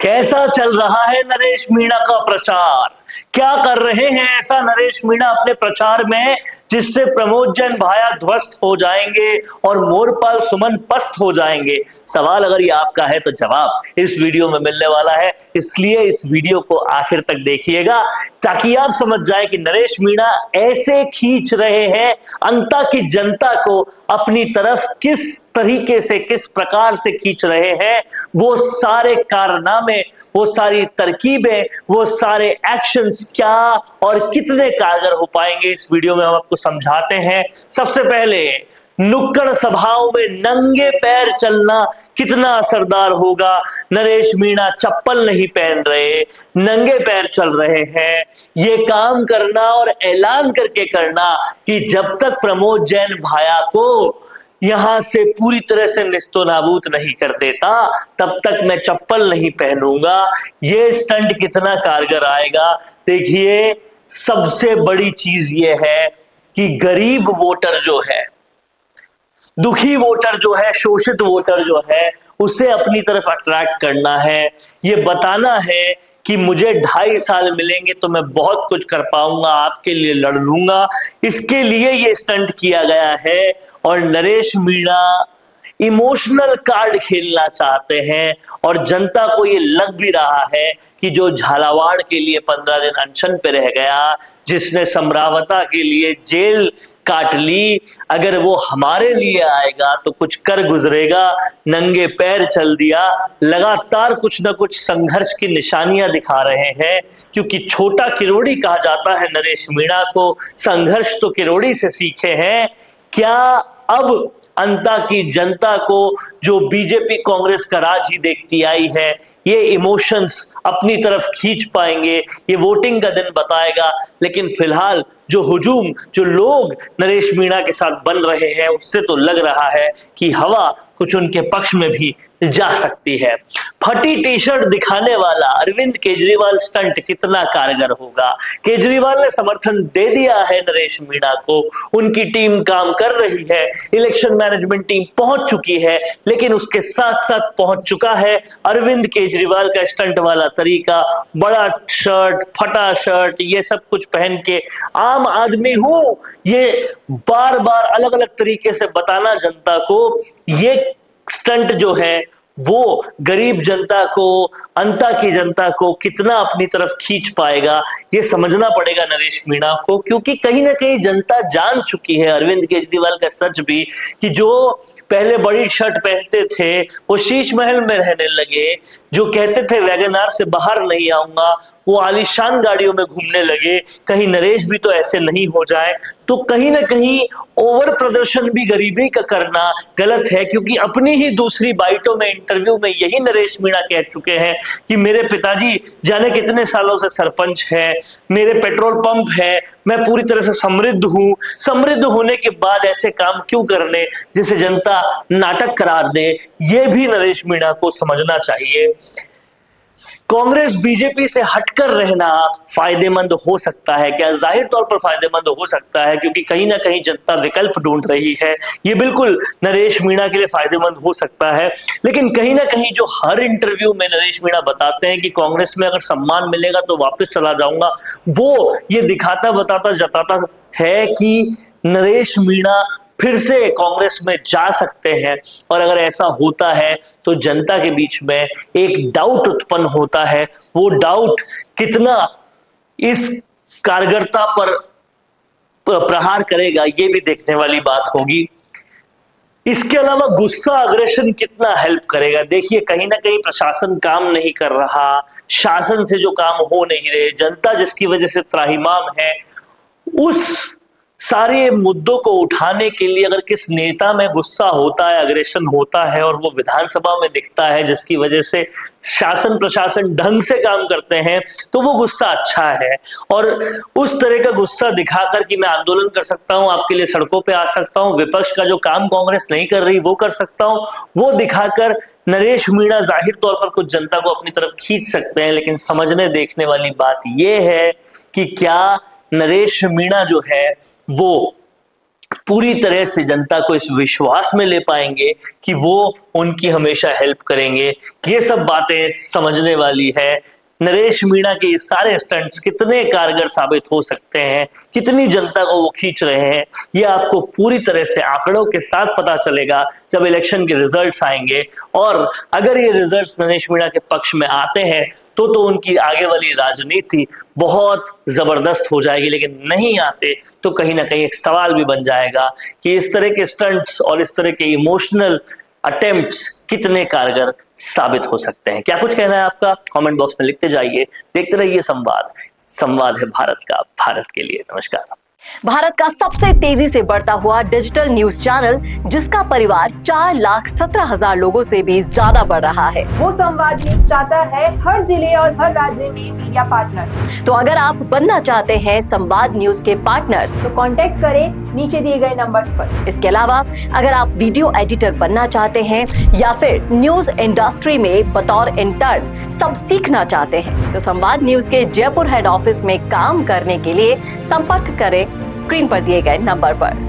कैसा चल रहा है नरेश मीणा का प्रचार? क्या कर रहे हैं ऐसा नरेश मीणा अपने प्रचार में जिससे प्रमोद जैन भाया ध्वस्त हो जाएंगे और मोरपाल सुमन पस्त हो जाएंगे? सवाल अगर ये आपका है तो जवाब इस वीडियो में मिलने वाला है, इसलिए इस वीडियो को आखिर तक देखिएगा ताकि आप समझ जाए कि नरेश मीणा ऐसे खींच रहे हैं अंता की जनता को अपनी तरफ, किस तरीके से, किस प्रकार से खींच रहे हैं। वो सारे कारनामे, वो सारी तरकीबें, वो सारे एक्शंस क्या और कितने कारगर हो पाएंगे, इस वीडियो में हम आपको समझाते हैं। सबसे पहले, नुक्कड़ सभाओं में नंगे पैर चलना कितना असरदार होगा। नरेश मीणा चप्पल नहीं पहन रहे, नंगे पैर चल रहे हैं। ये काम करना और ऐलान करके करना कि जब तक प्रमोद जैन भाया को यहां से पूरी तरह से निस्तो नाबूद नहीं कर देता तब तक मैं चप्पल नहीं पहनूंगा। ये स्टंट कितना कारगर आएगा देखिए। सबसे बड़ी चीज ये है कि गरीब वोटर जो है, दुखी वोटर जो है, शोषित वोटर जो है, उसे अपनी तरफ अट्रैक्ट करना है। ये बताना है कि मुझे 2.5 साल मिलेंगे तो मैं बहुत कुछ कर पाऊंगा, आपके लिए लड़ लूंगा। इसके लिए ये स्टंट किया गया है और नरेश मीणा इमोशनल कार्ड खेलना चाहते हैं और जनता को ये लग भी रहा है कि जो झालावाड़ के लिए 15 दिन अनशन पे रह गया, जिसने समरावता के लिए जेल काट ली, अगर वो हमारे लिए आएगा तो कुछ कर गुजरेगा। नंगे पैर चल दिया, लगातार कुछ ना कुछ संघर्ष की निशानियां दिखा रहे हैं, क्योंकि छोटा किरोड़ी कहा जाता है नरेश मीणा को। संघर्ष तो किरोड़ी से सीखे हैं। क्या अब अंता की जनता को, जो बीजेपी कांग्रेस का राज ही देखती आई है, ये इमोशंस अपनी तरफ खींच पाएंगे? ये वोटिंग का दिन बताएगा। लेकिन फिलहाल जो हुजूम, जो लोग नरेश मीणा के साथ बन रहे हैं, उससे तो लग रहा है कि हवा कुछ उनके पक्ष में भी जा सकती है। फटी टी शर्ट दिखाने वाला अरविंद केजरीवाल स्टंट कितना कारगर होगा? केजरीवाल ने समर्थन दे दिया है नरेश मीणा को, उनकी टीम काम कर रही है, इलेक्शन मैनेजमेंट टीम पहुंच चुकी है, लेकिन उसके साथ साथ पहुंच चुका है अरविंद केजरीवाल का स्टंट वाला तरीका। बड़ा शर्ट, फटा शर्ट, ये सब कुछ पहन के आम आदमी हूं, ये बार बार अलग अलग तरीके से बताना जनता को, ये स्टंट जो है वो गरीब जनता को, अंता की जनता को कितना अपनी तरफ खींच पाएगा, ये समझना पड़ेगा नरेश मीणा को। क्योंकि कहीं ना कहीं जनता जान चुकी है अरविंद केजरीवाल का सच भी, कि जो पहले बड़ी शर्ट पहनते थे वो शीश महल में रहने लगे, जो कहते थे वैगनार से बाहर नहीं आऊंगा वो आलीशान गाड़ियों में घूमने लगे। कहीं नरेश भी तो ऐसे नहीं हो जाए। तो कहीं ना कहीं ओवर प्रदर्शन भी गरीबी का करना गलत है, क्योंकि अपनी ही दूसरी बाइटों में, इंटरव्यू में यही नरेश मीणा कह चुके हैं कि मेरे पिताजी जाने कितने सालों से सरपंच है, मेरे पेट्रोल पंप है, मैं पूरी तरह से समृद्ध हूं। समृद्ध होने के बाद ऐसे काम क्यों करने जिसे जनता नाटक करार दे, ये भी नरेश मीणा को समझना चाहिए। कांग्रेस बीजेपी से हटकर रहना फायदेमंद हो सकता है क्या? जाहिर तौर पर फायदेमंद हो सकता है, क्योंकि कहीं ना कहीं जनता विकल्प ढूंढ रही है। ये बिल्कुल नरेश मीणा के लिए फायदेमंद हो सकता है। लेकिन कहीं ना कहीं जो हर इंटरव्यू में नरेश मीणा बताते हैं कि कांग्रेस में अगर सम्मान मिलेगा तो वापस चला जाऊंगा, वो ये दिखाता, बताता, जताता है कि नरेश मीणा फिर से कांग्रेस में जा सकते हैं। और अगर ऐसा होता है तो जनता के बीच में एक डाउट उत्पन्न होता है। वो डाउट कितना इस कारगरता पर प्रहार करेगा, ये भी देखने वाली बात होगी। इसके अलावा गुस्सा, अग्रेशन कितना हेल्प करेगा? देखिए, कहीं ना कहीं प्रशासन काम नहीं कर रहा, शासन से जो काम हो नहीं रहे, जनता जिसकी वजह से त्राहिमाम है, उस सारे मुद्दों को उठाने के लिए अगर किस नेता में गुस्सा होता है, अग्रेशन होता है और वो विधानसभा में दिखता है, जिसकी वजह से शासन प्रशासन ढंग से काम करते हैं, तो वो गुस्सा अच्छा है। और उस तरह का गुस्सा दिखाकर कि मैं आंदोलन कर सकता हूं, आपके लिए सड़कों पे आ सकता हूं, विपक्ष का जो काम कांग्रेस नहीं कर रही वो कर सकता हूं, वो दिखाकर नरेश मीणा जाहिर तौर पर कुछ जनता को अपनी तरफ खींच सकते हैं। लेकिन समझने देखने वाली बात यह है कि क्या नरेश मीणा जो है वो पूरी तरह से जनता को इस विश्वास में ले पाएंगे कि वो उनकी हमेशा हेल्प करेंगे। ये सब बातें समझने वाली है। नरेश मीणा के ये सारे स्टंट्स कितने कारगर साबित हो सकते हैं, कितनी जनता को वो खींच रहे हैं, ये आपको पूरी तरह से आंकड़ों के साथ पता चलेगा जब इलेक्शन के रिजल्ट्स आएंगे। और अगर ये रिजल्ट्स नरेश मीणा के पक्ष में आते हैं तो उनकी आगे वाली राजनीति बहुत जबरदस्त हो जाएगी, लेकिन नहीं आते तो कहीं ना कहीं एक सवाल भी बन जाएगा कि इस तरह के स्टंट्स और इस तरह के इमोशनल अटेम्प्ट्स कितने कारगर साबित हो सकते हैं। क्या कुछ कहना है आपका? कमेंट बॉक्स में लिखते जाइए। देखते रहिए संवाद। संवाद है भारत का, भारत के लिए। नमस्कार। भारत का सबसे तेजी से बढ़ता हुआ डिजिटल न्यूज चैनल, जिसका परिवार 4,17,000 लोगों से भी ज्यादा बढ़ रहा है, वो संवाद न्यूज चाहता है हर जिले और हर राज्य में मीडिया पार्टनर्स। तो अगर आप बनना चाहते हैं संवाद न्यूज के पार्टनर्स, तो कांटेक्ट करें नीचे दिए गए नंबर्स पर। इसके अलावा अगर आप वीडियो एडिटर बनना चाहते हैं या फिर न्यूज इंडस्ट्री में बतौर इंटर्न सब सीखना चाहते हैं, तो संवाद न्यूज के जयपुर हेड ऑफिस में काम करने के लिए संपर्क करें स्क्रीन पर दिए गए नंबर पर।